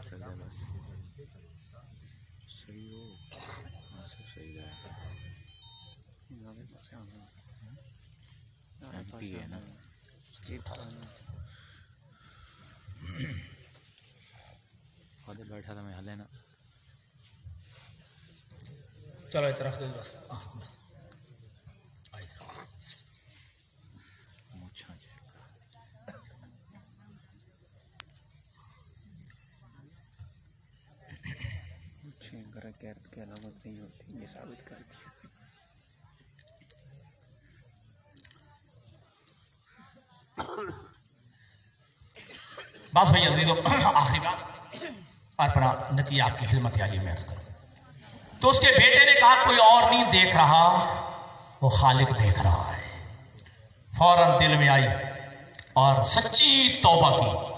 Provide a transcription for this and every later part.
سجدہ بس صحیح ہو سب صحیح ہے MP ہے نا خود بیٹھا تھا میں ہلے نا چلو اتنا رکھ دو بس غیرت کی علامت نہیں ہوتی یہ ثابت کرتی بس بھائی عزیزو آخری بات اور پڑا نتیجہ آپ کی خدمت عالی میں عرض کروں تو اس کے بیٹے نے کہا کوئی اور نہیں دیکھ رہا وہ خالق دیکھ رہا ہے فوراً دل میں آئی اور سچی توبہ کی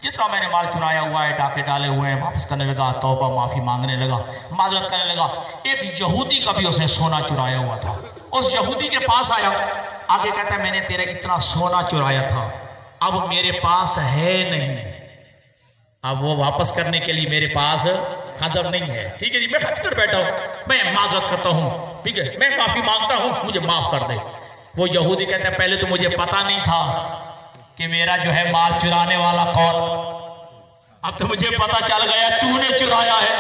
جتنا میں نے مال چرایا ہوا ہے ڈاکے ڈالے ہوئے ہیں واپس کرنے لگا توبہ معافی مانگنے لگا معذرت کرنے لگا ایک یہودی کا بھی اس نے سونا چرایا ہوا تھا اس یہودی کے پاس آیا آگے کہتا ہے میں نے تیرے اتنا سونا چرایا تھا اب میرے پاس ہے نہیں اب وہ واپس کرنے کے لیے میرے پاس حاضر نہیں ہے ٹھیک ہے جی میں خرچ کر بیٹھا ہوں میں معذرت کرتا ہوں ٹھیک ہے میں معافی مانگتا ہوں مجھے معاف کر دے وہ یہودی کہتا ہے پہلے تو مجھے پتا نہیں تھا کہ میرا جو ہے مال چرانے والا کون اب تو مجھے پتا چل گیا تو نے چرایا ہے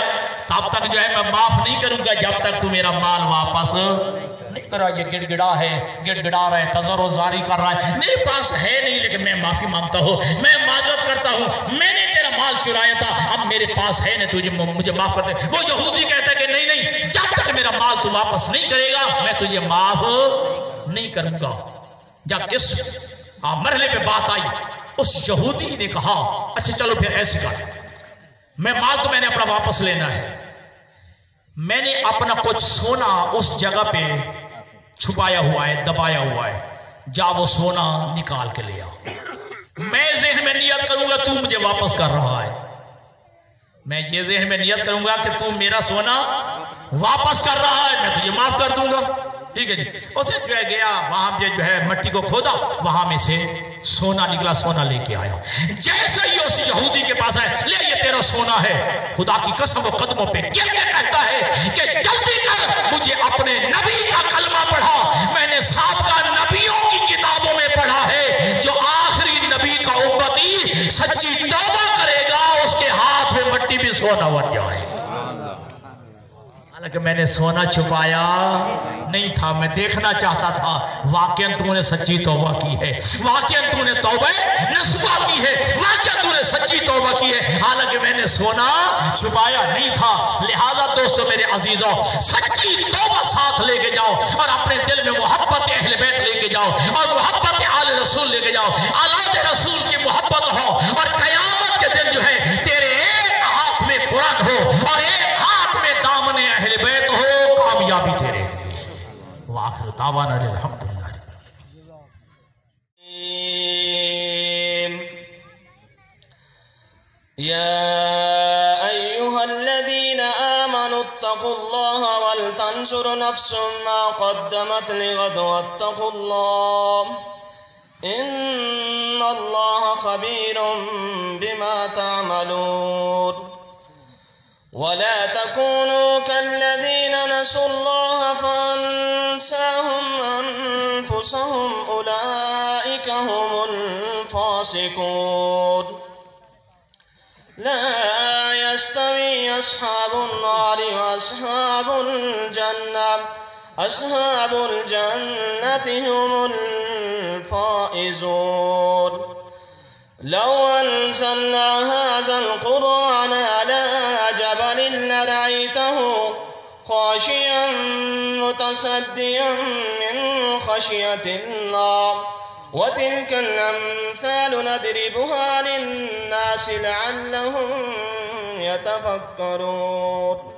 تب تک جو ہے میں معاف نہیں کروں گا جب تک تو میرا مال واپس نہیں کرا یہ گڑ گڑا رہا ہے تذر و زاری کر رہا ہے میرے پاس ہے نہیں لیکن میں معافی مانگتا ہوں میں معذرت کرتا ہوں میں نے تیرا مال چرایا تھا اب میرے پاس ہے نہیں تجھے مجھے معاف کر دے وہ یہودی کہتا ہے کہ نہیں جب تک میرا مال تو واپس نہیں کرے گا میں تجھے معاف نہیں کروں گا جب اس مرحلے پہ بات آئی اس یہودی نے کہا اچھا چلو پھر ایسے کر میں مال تو میں نے اپنا واپس لینا ہے میں نے اپنا کچھ سونا اس جگہ پہ چھپایا ہوا ہے دبایا ہوا ہے جا وہ سونا نکال کے لیا میں ذہن میں نیت کروں گا تو مجھے واپس کر رہا ہے میں یہ ذہن میں نیت کروں گا کہ تو میرا سونا واپس کر رہا ہے میں تجھے معاف کر دوں گا ٹھیک ہے جی اسے جو ہے گیا وہاں جو ہے مٹی کو کھودا وہاں میں سے سونا نکلا سونا لے کے آیا جیسے ہی اس یہودی کے پاس آئے لے یہ تیرا سونا ہے خدا کی قسم و قدموں پہ گر کے کہتا ہے کہ جلدی کر مجھے اپنے نبی کا کلمہ پڑھا میں نے سابقہ نبیوں کی کتابوں میں پڑھا ہے جو آخری نبی کا امتی سچی توبہ کرے گا اس کے ہاتھ میں مٹی بھی سونا بن جائے حالانکہ میں نے سونا چھپایا نہیں تھا میں دیکھنا چاہتا تھا واقعاً تو نے سچی توبہ کی ہے واقعاً تو نے توبہ نصوح کی ہے واقعاً تو نے سچی توبہ کی ہے حالانکہ میں نے سونا چھپایا نہیں تھا لہذا دوستو میرے عزیزوں سچی توبہ ساتھ لے کے جاؤ اور اپنے دل میں محبت اہل بیت لے کے جاؤ اور محبت آل رسول لے کے جاؤ اولاد رسول کی محبت ہو اور قیامت کے دن جو ہے تیرے ایک ہاتھ میں قرآن ہو اور ایک ہاتھ میں دامن اہل بیت ہو کامیابی تیرے وآخر دعوانا الحمدللہ يا أيها الذين آمنوا اتقوا الله ولتنظر نفس ما قدمت لغد واتقوا الله إن الله خبير بما تعملون ولا تكونوا كالذين نسوا الله فأنساهم أنفسهم أولئك هم الفاسقون لا يستوي أصحاب النار وأصحاب الجنة أصحاب الجنة هم الفائزون لو أنزلنا هذا القرآن على جبل لرأيته خاشعا متصدعا من خشية الله وتلك الأمثال نضربها للناس لعلهم يتفكرون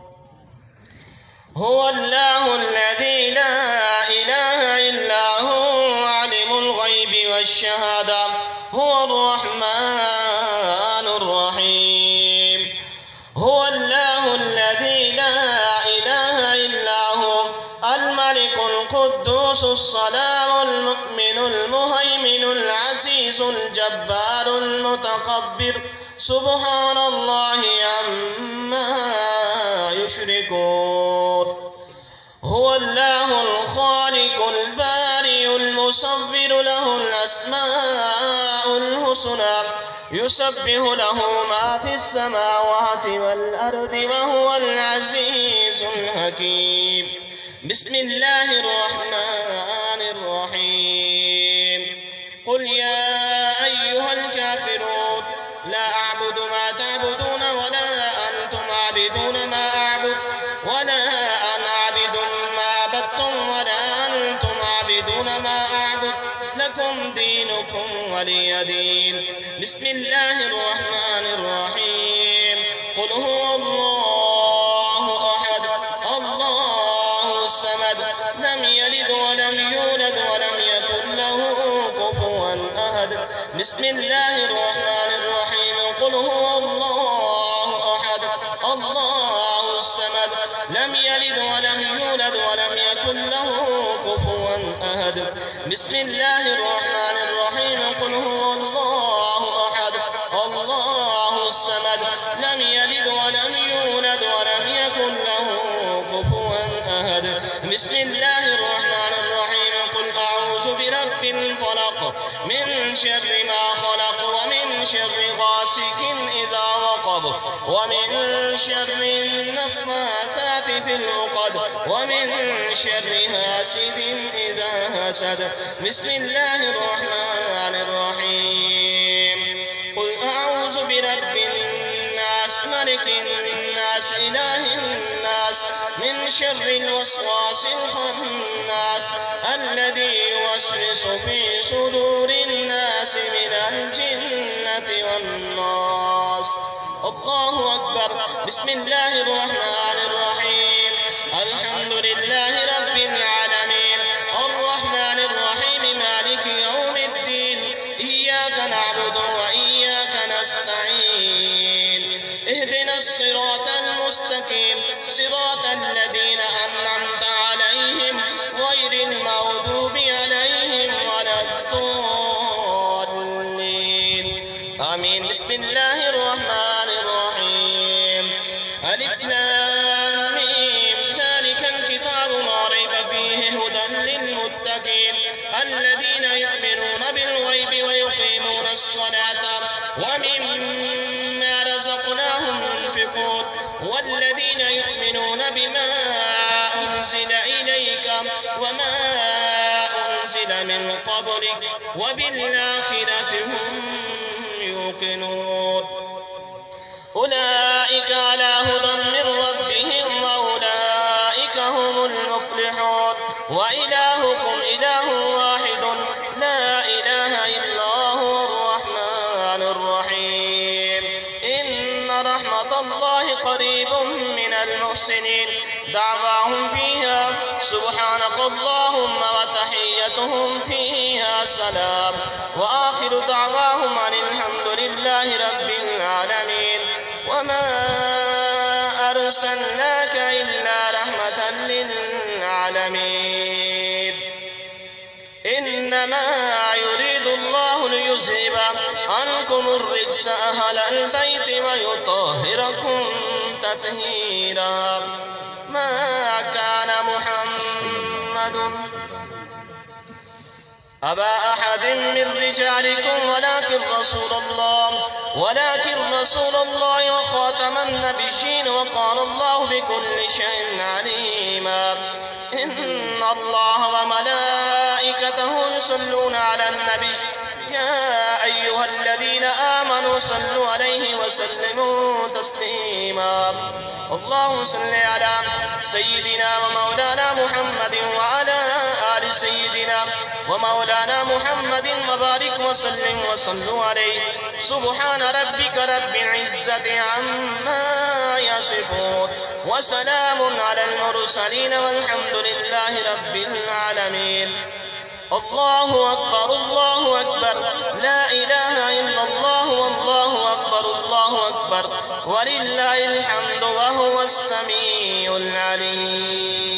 هو الله الذي لا إله إلا هو عالم الغيب والشهادة هو الرحمن الرحيم هو الله الذي لا إله إلا هو الملك القدوس السلام المؤمن المهيمن العزيز العزيز الجبار المتكبر سبحان الله عما يشركون. هو الله الخالق البارئ المصور له الأسماء الحسنى يسبح له ما في السماوات والأرض وهو العزيز الحكيم. بسم الله الرحمن الرحيم. قل يا أيها الكافرون لا أعبد ما تعبدون ولا أنتم عابدون ما أعبد ولا أنا عابد ما عبدتم ولا أنتم عابدون ما أعبد لكم دينكم ولي دين. بسم الله الرحمن الرحيم. قل هو الله أحد الله الصمد لم يلد ولم يولد ولم يكن له كفوا أحد. بسم الله الرحمن الرحيم. قل هو الله أحد الله الصمد لم يلد ولم يولد ولم يكن له كفوا أحد. بسم الله الرحمن الرحيم. قل هو الله أحد الله الصمد لم يلد ولم يولد ولم يكن له كفوا أحد. بسم الله الرحمن الرحيم. قل أعوذ برب الفلق من شر ما خلق ومن شر غاسق إذا وقب ومن شر النفاثات في العقد ومن شر حاسد إذا حسد. بسم الله الرحمن الرحيم. قل أعوذ برب الناس ملك الناس إله الناس من شر الوسواس الخناس الذي يوسوس في صدور الناس من الجنة والناس. الله أكبر. بسم الله الرحمن الرحيم. الحمد لله رب العالمين الرحمن الرحيم مالك يوم الدين إياك نعبد وإياك نستعين اهدنا الصراط المستقيم صراط الذين أنعمت عليهم غير المغضوب عليهم ولا الضالين آمين. بسم الله الرحمن الرحيم. ألف لام ميم ذلك الكتاب لا ريب فيه هدى للمتقين الذين يؤمنون بالغيب ويقيمون الصلاة ومما رزقناهم ينفقون والذين يؤمنون بما أنزل إليك وما أنزل من قبلك وبالآخرة هم يوقنون. أولئك على هدى من ربهم وأولئك هم المفلحون. وإلهكم إله واحد لا إله إلا هو الرحمن الرحيم. إن رحمة الله قريب من المحسنين. دعواهم فيها سبحانك اللهم وتحيتهم فيها سلام وآخر دعواهم أن الحمد لله رب العالمين. وما أرسلناك إلا رحمة للعالمين. إنما يريد الله ليذهب عنكم الرجس أهل البيت ويطهركم تطهيرا. ما كان محمد أبا أحد من رجالكم ولكن رسول الله وخاتم النبيين وقال الله بكل شيء عليما. إن الله وملائكته يصلون على النبي يا أيها الذين آمنوا صلوا عليه وسلموا تسليما. اللهم صل على سيدنا ومولانا محمد وعلى آل سيدنا ومولانا محمد وبارك وسلم وصلوا عليه. سبحان ربك رب العزة عما يصفون وسلام على المرسلين والحمد لله رب العالمين. الله أكبر الله أكبر لا إله إلا الله والله أكبر ولله الحمد وهو السميع العليم.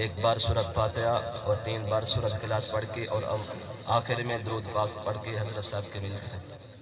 ایک بار سورۃ فاتحہ اور 3 بار سورۃ اخلاص پڑھ کے اور آخر میں درود پاک پڑھ کے حضرت صاحب کے مل کریں۔